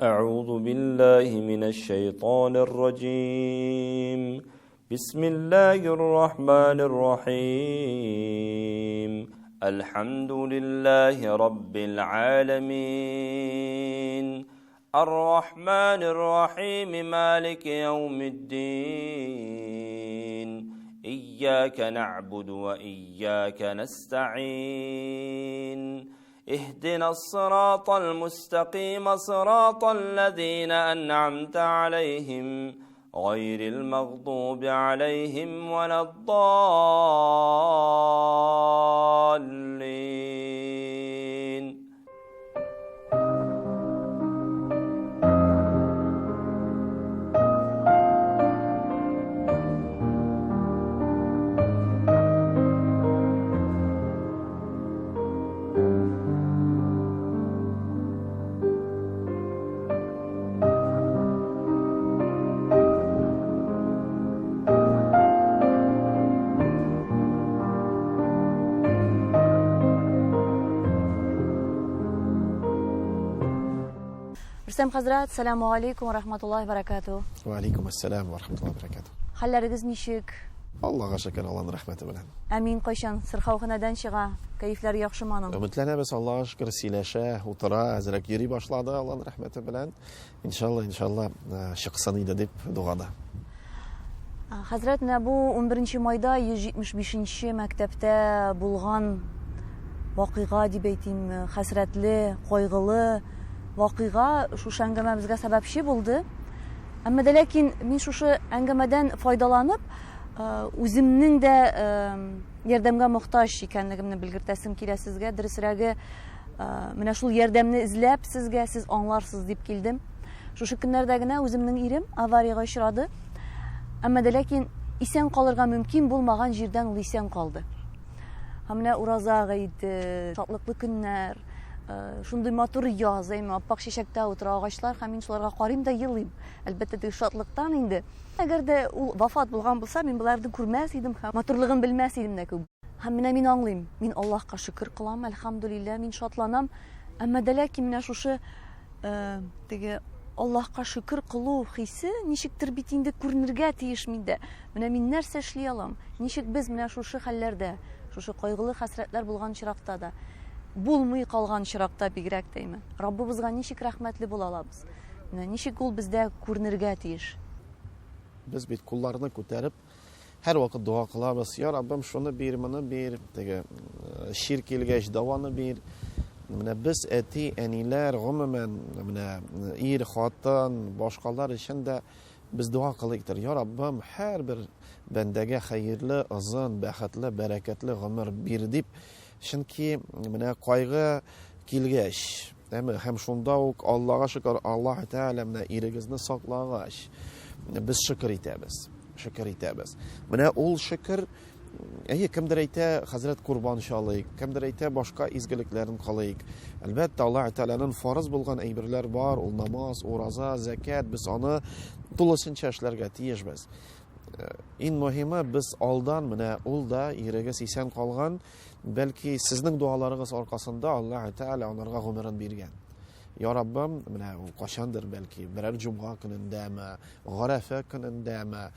أعوذ بالله من الشيطان الرجيم بسم الله الرحمن الرحيم الحمد لله رب العالمين الرحمن الرحيم مالك يوم الدين إياك نعبد وإياك نستعين اهدنا الصراط المستقيم صراط الذين أنعمت عليهم غير المغضوب عليهم ولا الضالين. Рөстәм хәзрәт, саламу алейкум ва рахматуллахи ва баракатуһ. Ва алейкум ассалам ва рахматуллахи ва баракатуһ. Хәлләрегез ничек? Аллаһка шөкер, Аллаһның рәхмәте белән. Әмин кайчан сырхауханадан чыга? Кәефләр яхшымы аның? Өметләнәбез, Аллаһка шөкер, сөйләшә, утыра, әзрәк йөри башлады Аллаһның рәхмәте белән. Иншалла, чыксын иде дип дугада. Хәзрәт, менә бу 11 майда 175-нче мәктәптә булган вакыйга дип әйтим, хәсрәтле, кайгылы вакыйга шушы әңгәмәбезгә сәбәпче булды. Әмма дә ләкин мин шушы әңгәмәдән файдаланып, үземнең дә ярдәмгә мохтаҗ икәнлегемне белгертәсем килә сезгә. Дөресрәге, менә шул ярдәмне эзләп сезгә, сез аңларсыз дип килдем. Шушы көннәрдә генә үземнең ирем аварияга очрады. Әмма дә ләкин исән калырга мөмкин булмаган җирдән ул исән калды. Һәм менә ураза гыйде, шатлыклы көннәр, шундый матур яз, аппак чәчәктә утыра агачлар, һәм мин шуларга карыйм да елыйм. Әлбәттә, теге шатлыктан инде. Әгәр дә ул вафат булган булса, мин буларны күрмәс идем, матурлыгын белмәс идем дә күп. Һәм менә мин аңлыйм, мин Аллаһка шөкер кылам, әлхәмдүлилләh, мин шатланам. Әмма дә ләкин менә шушы теге Аллаһка шөкер кылу хисе ничектер бит инде күренергә тиеш миндә. Менә мин нәрсә эшли алам? Ничек без менә шушы хәлләрдә, шушы кайгылы хәсрәтләр булган чиракта да, булмый калган чиракта бигрәк тәйме. Раббыбызга ничек рәхмәтле була алабыз? Менә ничек ул бездә күренергә тиеш? Без бит кулларны күтәреп, һәр вакыт дуа кылабыз. Я Раббым, шуны бир, моны бир, теге шир килгәч даваны бир. Менә без әти, әниләр, гомумән, менә ир, хатын, башкалар өчен дә без дуа кылыйктыр. Я Раббым, һәр бер бәндәгә хәерле, озын, бәхетле, бәрәкәтле гомер бир дип. Чөнки менә кайгы килгәч, һәм шунда ук Аллаһка шөкер, Аллаһ Тәгалә менә ирегезне саклагач, без шөкер итәбез. Менә ул шөкер, кемдер әйтә, хәзрәт курбан чалыйк, кемдер әйтә, башка изгелекләрен кылыйк. Әлбәттә, Аллаһ Тәгаләнең фарыз булган әйберләр бар, ул намаз, ураза, закат, без аны тулысынча эшләргә тиешбез. Иң мөһиме, без алдан менә ул да ирегез исән калган, бәлки сезнең дуаларыгыз аркасында Аллаһ Тәгалә анарга гомерен биргән. Я Раббым, менә ул кашандыр бәлки, берәр җомга көнендәме, гарафа көнендәме,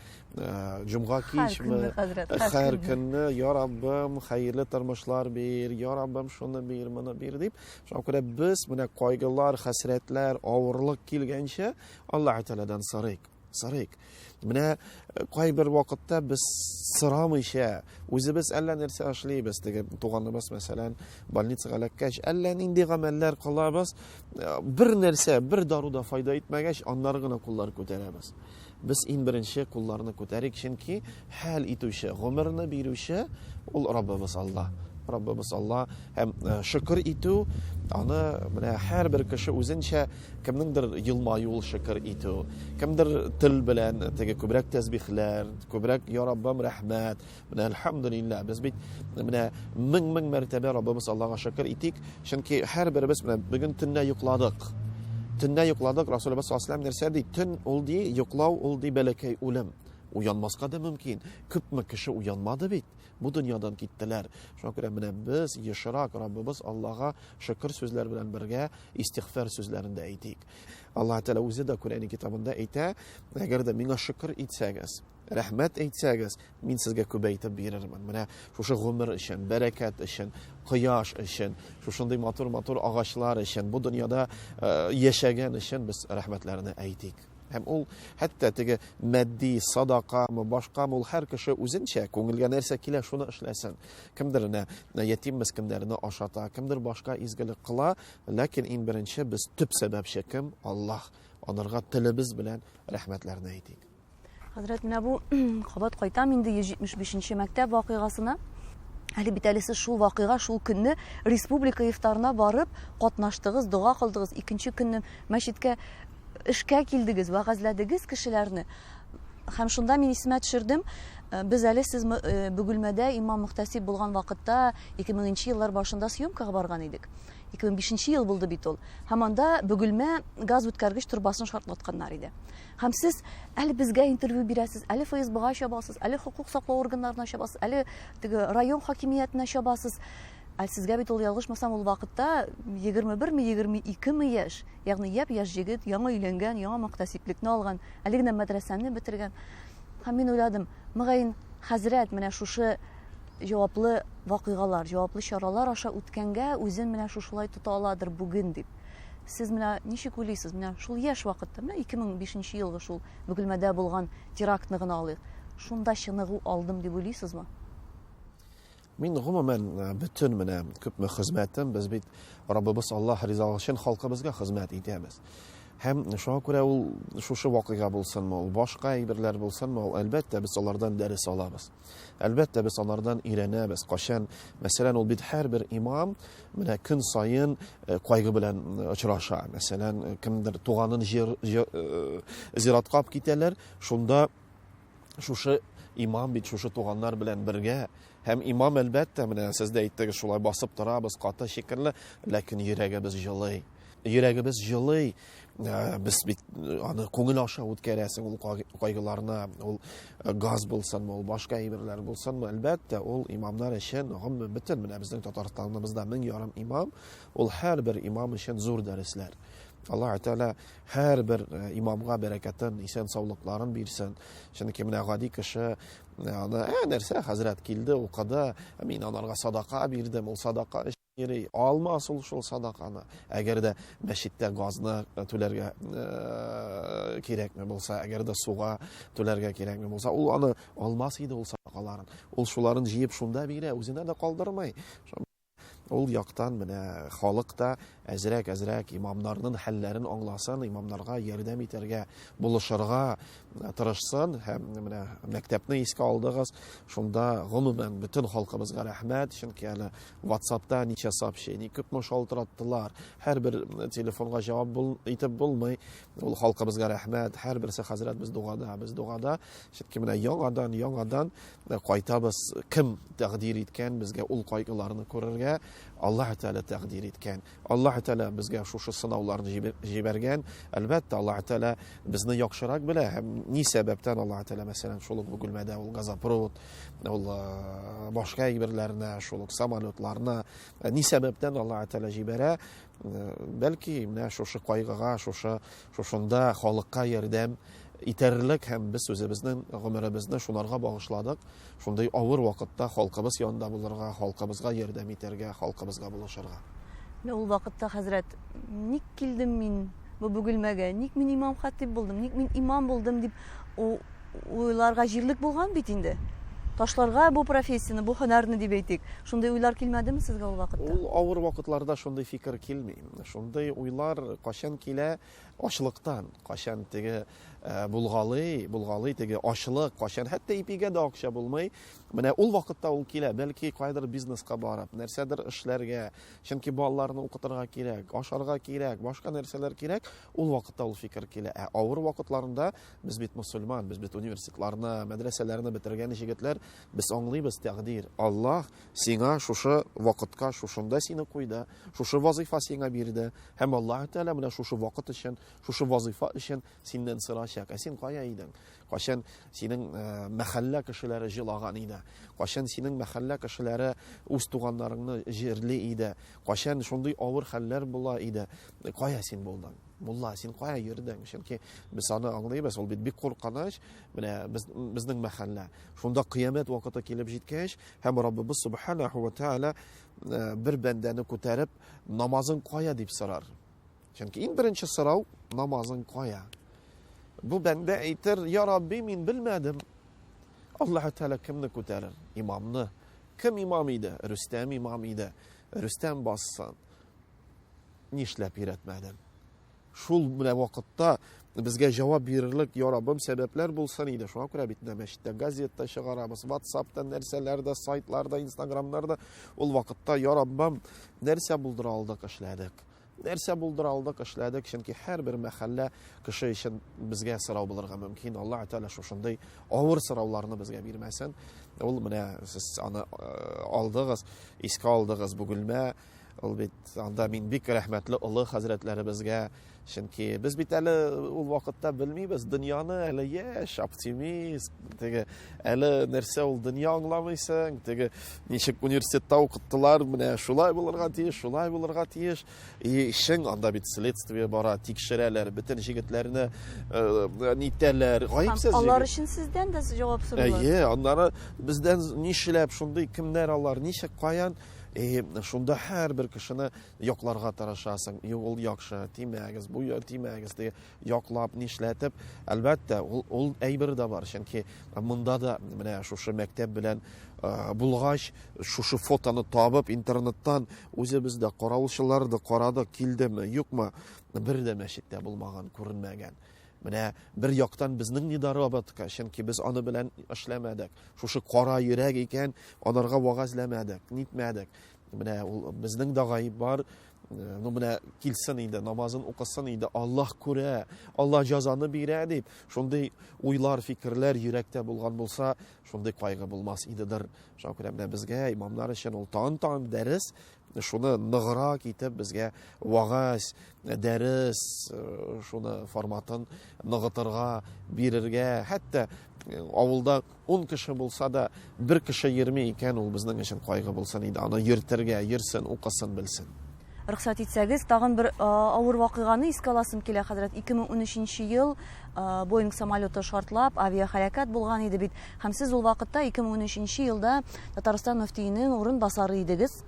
җомга кичме, һәр көнне, я Раббым, хәерле тормышлар бир, я Раббым, шуны бир, моны бир дип, шуңа күрә без менә кайгылар, хәсрәтләр, авырлык килгәнчә Аллаһ Тәгаләдән сорыйк. Менә кайбер вакытта без сорамыйча, үзебез әллә нәрсә эшлибез, теге туганыбыз мәсәлән больницага эләккәч, әллә нинди гамәлләр кылабыз, бер нәрсә, бер даруда файда итмәгәч, аннары гына куллар күтәрәбез. Без иң беренче кулларны күтәрик, чөнки хәл итүче, гомерне бирүче ул Раббыбыз Алла. Раббыбыз Алла, һәм шөкер итү, аны менә һәр бер кеше үзенчә, кемнеңдер елмаю ул шөкер итү, кемдер тел белән теге күбрәк тәсбихләр, күбрәк я Раббым рәхмәт, менә әлхәмдүлилләh, без бит менә мең мәртәбә Раббыбыз Аллага шөкер итик, чөнки һәр беребез менә бүген төнлә йокладык. Расулыбыз саллаллаһу алейһи ва саллям нәрсә ди? Төн ул ди, йоклау ул ди бәләкәй үлем. Uyanmaska da mümkün. Küpme kişi uyanmadı bit. Bu dünyadan gittiler. Şuna göre biz yaşarak Rabbimiz Allah'a şükür sözler bilen birge istiğfar sözlerinde eytik. Allah Teala o'zi da Kur'an kitabında ayta, agar da menga shukr etsangiz, rahmat aytsangiz, men sizga ko'paytib berarman. Mana shu umr uchun, barakat uchun, quyosh uchun, shunday motor ağaçlar uchun, bu dunyoda yashagan uchun biz rahmatlarini aytik. Hem ol hatta tege maddi sadaqa mı başqa mı her kişi o'zincha ko'ngilga narsa kela shuni ishlasin. Kimdir yetimmiz, kimdirni oshata, kimdir boshqa izgilik qila, lekin eng birinchi biz tub sababchi kim? Allah. Onlarga tilimiz bilan rahmatlarini aytik. Hazrat, менә бу кабат кайтам инде 175-нче мәктәп вакыйгасына. Әле бит әле сез шул вакыйга, шул көнне республика ифтарына барып катнаштыгыз, дуга кылдыгыз. Икенче көнне мәчеткә эшкә килдегез, вагазладыгыз кешеләрне. Һәм шунда мин исемә төшердем, без әле сез Бөгелмәдә имам мөхтәсиб булган вакытта 2000-нче еллар башында съемкага барган идек. 2005 ел булды бит ул. Һәм анда Бөгелмә газ үткәргеч турбасын шартлатканнар иде. Һәм сез әле безгә интервью бирәсез, әле ФСБга чабасыз, әле хукук саклау органнарына чабасыз, әле район хакимиятенә чабасыз. Әле сезгә бит ул ялгышмасам ул вакытта 21-22 яшь, ягъни яшь җегет, яңа өйләнгән, яңа мөхтәсиблекне алган, әле генә мәдрәсәне бетергән. Һәм мин уйладым, мөгаен хәзрәт менә шушы җаваплы вакыйгалар, җаваплы чаралар аша үткәнгә үзен менә шушылай тота аладыр бүген дип. Сез менә ничек уйлыйсыз? Менә шул яшь вакытта, менә 2005 елгы шул Бөгелмәдә булган терактны гына алыйк. Шунда чыныгу алдым дип уйлыйсызмы? Мин гомумән бүтән менә күпме хезмәтем без бит Раббыбыз Аллаһ ризалыгы өчен халкыбызга хезмәт итәбез. Һәм шуңа күрә ул шушы вакыйга булсынмы, ул башка әйберләр булсынмы, ул әлбәттә без алардан дәрес алабыз. Әлбәттә без алардан өйрәнәбез. Кашан, мәсәлән, ул бит һәрбер имам менә көн сайын кайгы белән очраша. Мәсәлән, кемдер туганын зиратка алып китәләр, шунда шушы имам бит шушы туганнар белән бергә. Һәм имам әлбәттә менә сез дә әйттегез, шулай басып торабыз, каты шикелле, ләкин йөрәгебез җылый. Йөрәгебез җылый. Без бит аны күңел аша үткәрәсең ул кайгыларына, ул газ булсынмы, ул башка әйберләр булсынмы, әлбәттә ул имамнар өчен гомумән бөтен менә безнең Татарстаныбызда 1000 имам, ул һәрбер имам өчен зур дәресләр. Allah Teala her bir imamga bereketin, isen sağlıkların bilsin. Çünkü menä gadi kişi nerse hazret kildi o kadar min onlarga sadaka birdim, ol sadaka yeri almaz ol şol sadakаны. Eğer de meşitte gazını tölerge kerekmi bolsa, eğer de suğa tölerge kerekmi bolsa, ol anı almaz idi ol sadakaların. Ol şuların jiyip şunda bire özüne de kaldırmay. Ol яктан менә халык та әзрәк имамнарның хәлләрен аңласын, имамнарга ярдәм итәргә, булышырга тырышсын. Һәм менә мәктәпне искә алдыгыз. Шунда гомумән бөтен халкыбызга рәхмәт. Чөнки әле WhatsApp'та ничә сообщение күпме шалтыраттылар. Һәрбер телефонга җавап итеп булмый. Ул халкыбызга рәхмәт. Һәрберсе хәзрәт без дугада. Чөнки менә яңадан кайтабыз. Кем тәкъдир иткән безгә ул кайгыларны күрергә? Allah Teala təqdir etkən. Allah Teala bizə şuшы sınavlarını җибәргән. Әлбәттә Allah Teala безне яхшырак белә. Һәм ни сәбәптән Allah Teala мәсәлән шул Бөгелмәдә ул газопровод, ул башка әйберләренә, шул самолетларына ни сәбәптән Allah Teala җибәрә? Бәлки менә шушы кайгыга, шушында халыкка ярдәм итәрлек һәм без үзебезнең гомеребезне шуларга багышладык. Шундай авыр вакытта халкыбыз янында булырга, халкыбызга ярдәм итәргә, халкыбызга булышырга. Ул вакытта хәзрәт, ник килдем мин бу Бөгелмәгә? Ник мин имам хатип булдым? Ник мин имам булдым дип уйларга җирлек булган бит инде. Ташларга бу профессияны, бу һөнәрне дип әйтик. Шундай уйлар килмәдеме сезгә ул вакытта? Ул авыр вакытларда шундай фикер килми. Шундай уйлар кашан килә ачлыктан, кашан теге булгалый теге ачлык, кашан хәтта ипигә дә акча булмый. Менә ул вакытта ул килә, бәлки кайдыр бизнеска барып, нәрсәдер эшләргә, чөнки балаларны укытырга кирәк, ашарга кирәк, башка нәрсәләр кирәк. Ул вакытта ул фикер килә. Авыр вакытларында без бит мусульман, без бит университетларны, мәдрәсәләрне бетергән җегетләр, без аңлыйбыз тәкъдир. Аллаһ сиңа шушы вакытка, шушында сине куйды, шушы вазифа сиңа бирде. Һәм Аллаһ Тәала менә шушы вакыт өчен, шушы вазифа өчен синнән сорашты. ишәк, син кая идең? Кашан синең мәхәллә кешеләре җылаган иде. Кашан синең мәхәллә кешеләре үз туганнарыңны җирли иде. Кашан шундый авыр хәлләр була иде. Кая син булдың? Мулла, син кая йөрдең? Чөнки без аны аңлыйбыз, ул бит бик куркыныч. Менә безнең мәхәллә. Шунда кыямәт вакыты килеп җиткәч, һәм Раббыбыз Субханаһу ва Тааля бер бәндәне күтәреп, намазың кая дип сорар. Чөнки иң беренче сорау намазың кая? Бу бәндә әйтер, я Рабби, мин белмәдем. Аллаһу Тааля кемне күтәрер? Имамны. Кем имам иде? Рөстәм имам иде. Рөстәм бассын. Нишләп өйрәтмәдең? Шул белән вакытта безгә җавап бирерлек, я Раббым, сәбәпләр булсын иде. Шуңа күрә бит мәчеттә, газетта чыгарабыз, WhatsApp'та, нәрсәләрдә, сайтларда, Instagram'ларда ул вакытта, я Раббым, нәрсә булдыра алдык, эшләдек. Нәрсә булдыра алдык, эшләдек, чөнки һәрбер мәхәллә кеше өчен безгә сорау булырга мөмкин. Аллаһу Тааля шушындый авыр сорауларны безгә бирмәсен. Ул менә сез аны алдыгыз, искә алдыгыз бүгелмә. Ул бит анда мин бик рәхмәтле олы хәзрәтләребезгә, чөнки без бит әле ул вакытта белмибез дөньяны, әле яшь, оптимист, теге әле нәрсә ул дөнья аңламыйсың, теге ничек университетта укыттылар, менә шулай булырга тиеш, шулай булырга тиеш. Ишең анда бит следствие бара, тикшерәләр, бөтен җегетләрне нитәләр, гаепсез. Алар өчен сездән дә җавап сорыйлар. Аннары бездән нишләп шундый кемнәр алар, ничек, каян? Шунда һәрбер кешене якларга тырышасың. Ул яхшы, тимәгез, бу тимәгез дип яклап, нишләтеп, әлбәттә, ул әйбер дә бар. Чөнки монда да менә шушы мәктәп белән булгач, шушы фотоны табып интернеттан үзебез дә караучыларды карадык, килдеме, юкмы, бер дә мәчеттә булмаган, күренмәгән. Менә бер яктан безнең нидарабатка, чөнки без аны белән эшләмәдек. Шушы кара йөрәк икән, анарга вагазләмәдек, нитмәдек. Менә ул безнең дә гаип бар. Ну менә килсен иде, намазын укысын иде, Аллаһ күрә, Аллаһ җәзаны бирә дип, шундый уйлар, фикерләр йөрәктә булган булса, шундый кайгы булмас идедер. Шуңа күрә менә безгә имамнар өчен ул тан дәрес, шуны ныграк итеп безгә вагаз, дәрес, шуны форматын ныгытырга, бирергә, хәтта авылда 10 кеше булса да, бер кеше йөрми икән, ул безнең өчен кайгы булсын иде. Аны йөртергә, йөрсен, укысын, белсен. Рөхсәт итсәгез, тагын бер авыр вакыйганы искә аласым килә, хәзрәт. 2013 ел Boeing самолеты шартлап, авиахәлакәт булган иде бит. Һәм сез ул вакытта 2013 елда Татарстан мөфтиенең урынбасары идегез.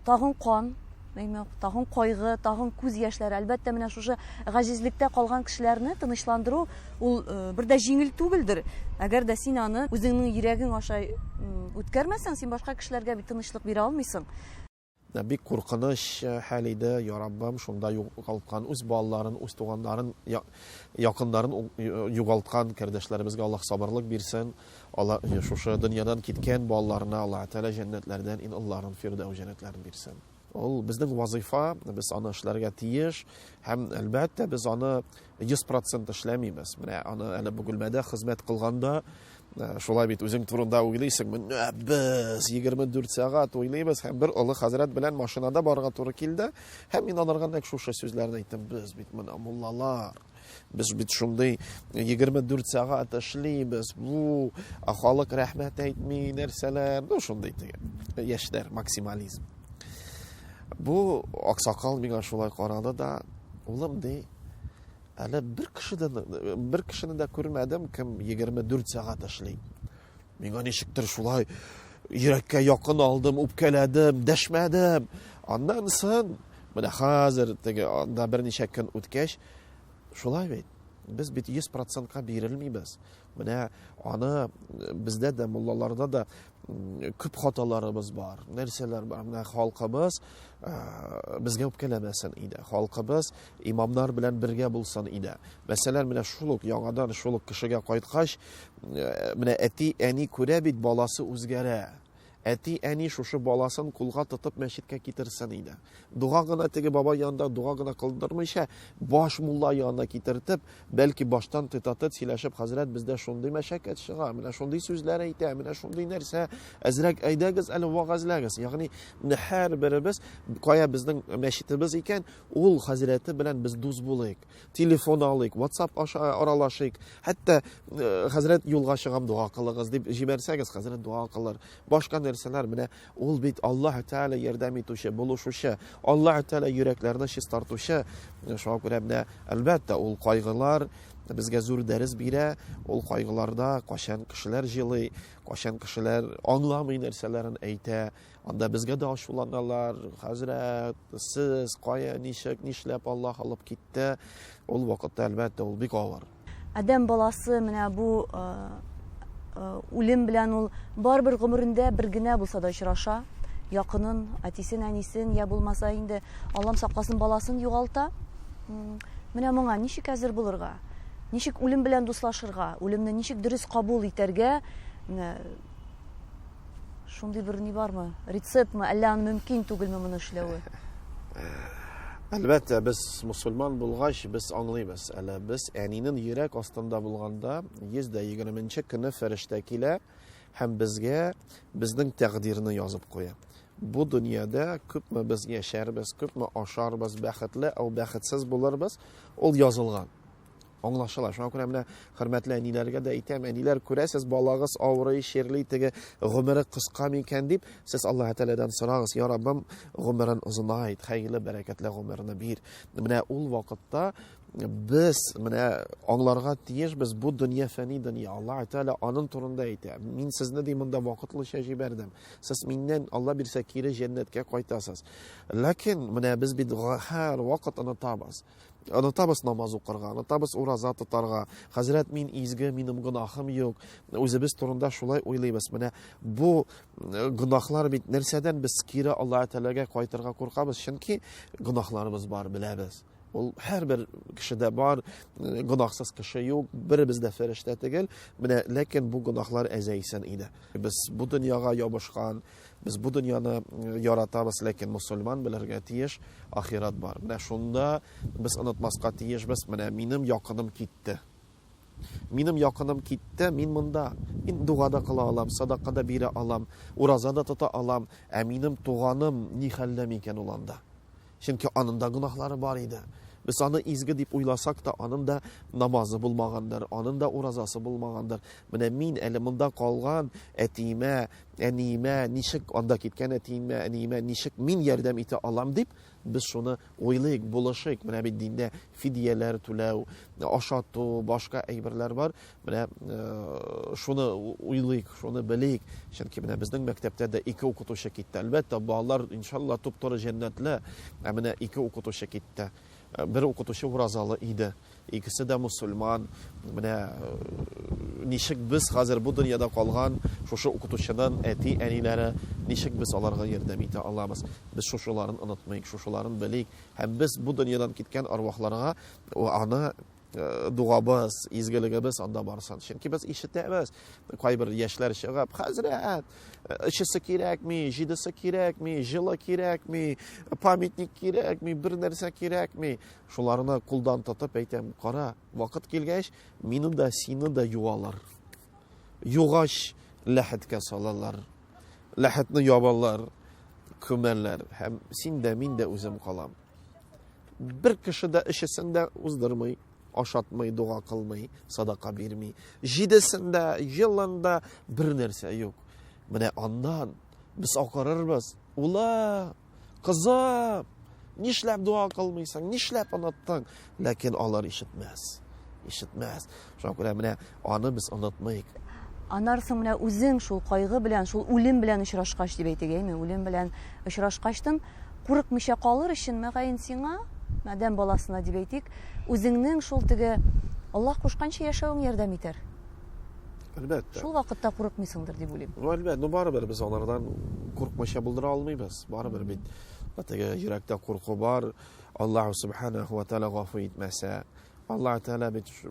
Тагын кан, тагын кайгы, тагын күз яшьләре. Әлбәттә, менә шушы гаҗизлектә калган кешеләрне тынычландыру ул бер дә җиңел түгелдер. Әгәр дә син аны үзеңнең йөрәгең аша үткәрмәсәң, син башка кешеләргә бит тынычлык бирә алмыйсың. Бик куркыныч хәл иде, я Раббым, шунда югалткан үз балаларын, үз туганнарын, якыннарын югалткан кардәшләребезгә Аллаһ сабырлык бирсен. Алла шушы дөньядан киткән балаларына Аллаһ Тәала җәннәтләрдән иннилларын фирдәү җәннәтләрен бирсен. Ул безнең вазифа, без аны эшләргә тиеш, һәм әлбәттә без аны 100% эшләмибез. Менә аны әле бүгелмәдә хезмәт кылганда, шулай бит үзең турында уйлыйсың, менә без 24 сәгать уйлыйбыз, һәм бер олы хәзрәт белән машинада барырга туры килде, һәм мин аларга нәкъ шушы сүзләрне әйттем, без бит менә муллалар, без бит шундый 24 сәгать эшлибез, бу халык рәхмәт әйтми, нәрсәләр, ну шундый яшьләр, максимализм. Бу аксакал миңа шулай карады да, улым ди, әле бер кешене дә күрмәдем, кем 24 сәгать эшли. Миңа ничектер шулай йөрәккә якын алдым, үпкәләдем, дәшмәдем. Аннан соң, менә хәзер теге анда берничә көн үткәч, шулай бит. Без бит 100%-ка бирелмибез. Менә аны бездә дә, муллаларда да күп хаталарыбыз бар. Нәрсәләр бар? Менә халкыбыз безгә үпкәләмәсен иде. Халкыбыз имамнар белән бергә булсын иде. Мәсәлән, менә шул ук яңадан шул ук кешегә кайткач, менә әти, әни күрә бит баласы үзгәрә. әти әни шушы баласын кулга тотып мәчеткә китерсен иде. Дуга гына теге баба янында дуга гына кылдырмыйча, баш мулла янына китертеп, бәлки баштан тытатып сөйләшеп, хәзрәт бездә шундый мәшәкать чыга, менә шундый сүзләр әйтә, менә шундый нәрсә, әзрәк әйдәгез әле вагазлагыз. Ягъни һәр беребез кая безнең мәчетебез икән, ул хәзрәте белән без дус булыйк, телефон алыйк, WhatsApp аралашыйк. Хәтта хәзрәт юлга чыгам дуга кылыгыз дип җибәрсәгез, хәзрәт дуга кылыр. Башка нәрсәләр менә ул бит Аллаһ Тәала ярдәм итүче, булышучы, Аллаһ Тәала йөрәкләрне чистартучы. Шуңа күрә менә әлбәттә ул кайгылар безгә зур дәрес бирә. Ул кайгыларда кашан кешеләр җылый, кашан кешеләр аңламый нәрсәләрен әйтә. Анда безгә дә ачуланалар. Хәзрәт, сез кая, ничек, нишләп Аллаһ алып китте? Ул вакытта әлбәттә ул бик авыр. Адәм баласы менә бу үлем белән ул барбер гомерендә бер генә булса да очраша. Якынын, әтисен, әнисен, я булмаса инде Аллам сакласын баласын югалта. Менә моңа ничек әзер булырга? Ничек үлем белән дуслашырга? Үлемне ничек дөрес кабул итәргә? Шундый бер ни бармы? Рецептмы, әллә аны мөмкин түгелме моны эшләүе? Әлбәттә, без мусульман булгач, без аңлыйбыз. Әле без әнинең йөрәк астында булганда 120-нче көне фәрештә килә һәм безгә безнең тәкъдирне язып куя. Бу дөньяда күпме без яшәрбез, күпме ашарбыз, бәхетле ау бәхетсез булырбыз, ул язылган. Аңлашыла. Шуңа күрә менә хөрмәтле әниләргә дә әйтәм, әниләр, күрәсез, балагыз авырый, ширле, теге гомере кыска микән дип, сез Аллаһ Тәаләдән сорагыз, я Раббым, гомерен озынайт, хәйрле, бәрәкәтле гомерне бир. Менә ул вакытта без менә аңларга тиешбез, бу дөнья фәни дөнья. Аллаһ Тәала аның турында әйтә. Мин сезне ди монда вакытлыча җибәрдем. Сез миннән Алла бирсә кире җәннәткә кайтасыз. Ләкин менә без бит һәр вакыт онытабыз. Онытабыз намаз укырга, онытабыз ураза тотарга. Хәзрәт, мин изге, минем гынахым юк. Үзебез турында шулай уйлыйбыз. Менә бу гынахлар бит нәрсәдән без кире Аллаһ Тәаләгә кайтырга куркабыз? Чөнки гынахларыбыз бар, беләбез. Ул һәрбер кешедә бар, гынахсыз кеше юк, беребез дә фәрештә түгел. Менә ләкин бу гынахлар әзәйсен иде. Без бу дөньяга ябышкан, без бу дөньяны яратабыз, ләкин мусульман белергә тиеш, ахират бар. Менә шунда без онытмаска тиешбез. Менә минем якыным китте. Минем якыным китте, мин монда. Мин дугада кыла алам, садакада бирә алам, уразада тота алам. Ә минем туганым ни хәлдә микән ул анда? Чөнки аның да гынахлары бар иде. Без аны изге дип уйласак та, аның да намазы булмагандыр, аның да уразасы булмагандыр. Менә мин әле монда калган әтимә, әниемә, ничек анда киткән әтимә, әниемә, ничек мин ярдәм итә алам дип, без шуны уйлыйк, булышыйк. Менә бит диндә фидияләр түләү, ашату, башка әйберләр бар. Менә шуны уйлыйк, шуны белик. Чөнки менә безнең мәктәптә дә 2 укытучы китте. Әлбәттә, балалар иншалла туп-туры җәннәтле. Ә менә 2 укытучы китте. Бер укытучы уразалы иде. Икесе дә мусульман. Менә ничек без хәзер бу дөньяда калган шушы укытучыдан әти, әниләре, ничек без аларга ярдәм итә алабыз? Без шушыларын онытмыйк, шушыларын белик. Һәм без бу дөньядан киткән арвахларга аны дугабыз, изгелегебез анда барсын. Чөнки без ишетәбез. Кайбер яшьләр чыгып, хәзрәт, ишесе кирәкми, җидесе кирәкми, җылы кирәкми, памятник кирәкми, бер нәрсә кирәкми. Шуларны кулдан тотып әйтәм, кара, вакыт килгәч, мине дә, сине дә юалар. Югач ләхеткә салалар. Ләхетне ябалар, күмәлләр. Һәм син дә, мин дә үзем калам. Бер кеше дә ишесен дә уздырмый, ашатмый, дуга кылмый, садака бирми. Җидесендә, җылында бер нәрсә юк. Менә андан без акырырбыз. Ула, кызым, нишләп дуа кылмыйсың, нишләп оныттың? Ләкин алар ишетмәс. Ишетмәс. Шуңа күрә менә аны без онытмыйк. Анарсың менә үзең шул кайгы белән, шул үлем белән очрашкач дип әйтегәйме? Үлем белән очрашкачтын курыкмыйча калыр өчен мәгәен сиңа, адәм баласына дип әйтик, үзеңнең шул теге Аллаһ кушканча яшәвең ярдәм итәр. Әлбәттә. Шул вакытта курыкмыйсыңдыр дип уйлыйм. Әлбәттә, барыбер без алардан курыкмыйча булдыра алмыйбыз. Барыбер бит теге йөрәктә курку бар. Аллаһ Субханаһу ва Тәала гафу итмәсә, Allah Teala bit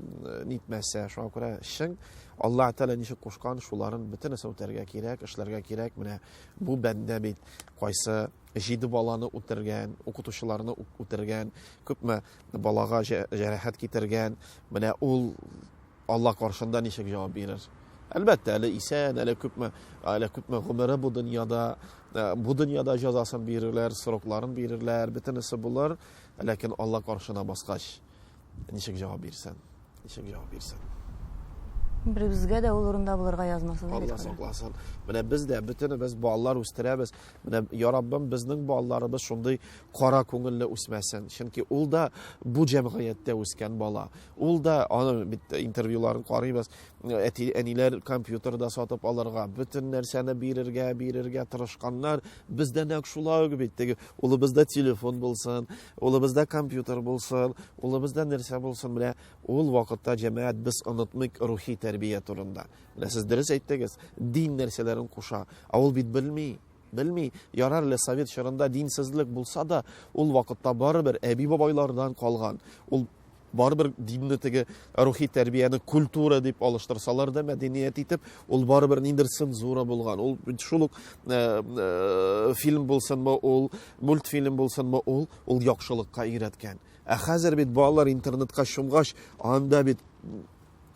nitmese şu akıra şın Allah Teala nişi koşkan şuların bütün söterge kirek, işlerge kirek mene bu bende bit qaysı jidi balanı utirgen, okutuşlarını utirgen, köpme balaga jerahat kitirgen, mene ol Allah karşında nişi cevap verir. Elbette ele isen, ele köpme gümere bu dünyada cezasını verirler, sıroklarını verirler, bütünüsü bular. Lakin Allah karşına basqaç. Nişik cevap versen. Bizge de olurunda bulurga yazmasın. Allah saklasın. Mene biz de biz bağlar üstürəbiz. Mene ya Rabbim bizning bağlarımız şunday qara ko'ngilli o'smasin. Chunki ul da bu jamiyatda o'sgan bola. Ul da ana bitta intervyularni qaraymiz. Anilar kompyuterda sotib olirga, bütün narsani berirga tirishqanlar bizda naqshular bitdi. Ul bizda telefon bo'lsin, ul bizda kompyuter bo'lsin, ul bizda narsa bo'lsin. Mene ul vaqtda jamoat biz unutmak ruhiy terbiye turunda. Siz ders aytdingiz, din narsalarini qo'sha. Avul bit bilmey. Yararlı Sovet şarında dinsizlik bulsa da ul vaqtda baribir abi babaylardan qolgan. Ul baribir dinni tege ruhiy terbiyeni kultura deb olishtirsalar da madaniyat etib, ul baribir nindir senzura bo'lgan. Ul shuluq film bo'lsinmi, ul multfilm bo'lsinmi, ul yaxshilikqa eratgan. Hozir bit bolalar internetga shumg'ash, anda bit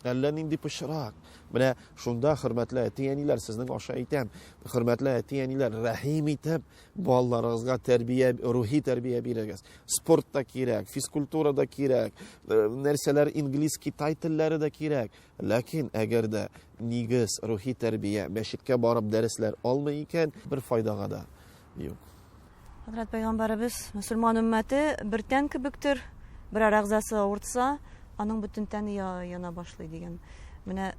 Allah nindi pishroq. Mana shunda hurmatli ota-onalar sizning osha aytam. Hurmatli ota-onalar rahim etib bolalaringizga tarbiya, ruhiy tarbiya berasiz. Sportda kerak, fizkulturada kerak, narsalar ingliz, kitay tillarida kerak. Lakin agarda nigiz ruhiy tarbiya, masjidga borib darslar olmay ekan, bir foydaga da yo'q. Hazrat Peygamberimiz Müslüman ümmeti bir ten kibiktir. Bir aragzası ortsa, aның bütün təni yana başlaydı degan. Менә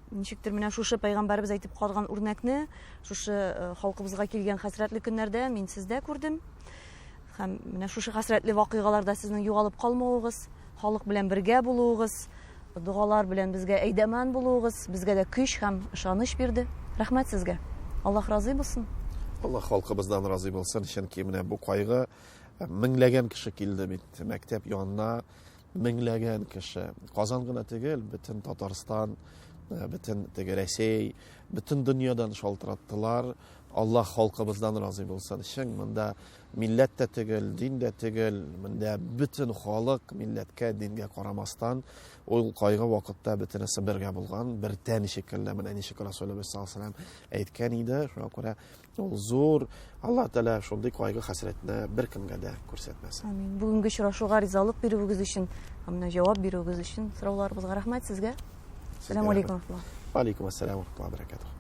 ничектер менә шушы Пәйгамбәрбез әйтеп калган үрнәкне шушы халкыбызга килгән хәсрәтле көннәрдә мин сездә күрдем. Һәм менә шушы хәсрәтле вакыйгаларда сезнең югалып калмавыгыз, халык белән бергә булуыгыз, дугалар белән безгә әйдәмән булуыгыз, безгә дә көч һәм ышаныч бирде. Рәхмәт сезгә. Аллаһ разый булсын. Allah халкыбыздан разый булсын. Чөнки менә бу кайгы меңләгән кеше килде бит. Мәктәп янына minglagan kishi Qozon g'ina tegil, butun Tatariston, butun Rossiya, butun dunyodan sholtiratdilar. Allah xalqimizdan rozi bo'lsin. Shing menda millatda tegil, dinda tegil, menda butun xalq millatga, dinga qaramasdan o qayg'u vaqtda butunisi birga bo'lgan, bir tan shaklda mana nishik Rasululloh sollallohu alayhi vasallam aytgan edi. Shunga ko'ra ul zo'r Alloh taolo shunday qayg'u hasratni bir kimga ko'rsatmasin. Amin. Bugungi uchrashuvga rizoliq berugingiz uchun, hamda javob berugingiz uchun so'rovlarimizga rahmat sizga. Assalomu alaykum. Va alaykum assalom va rahmatullohi va barakatuh.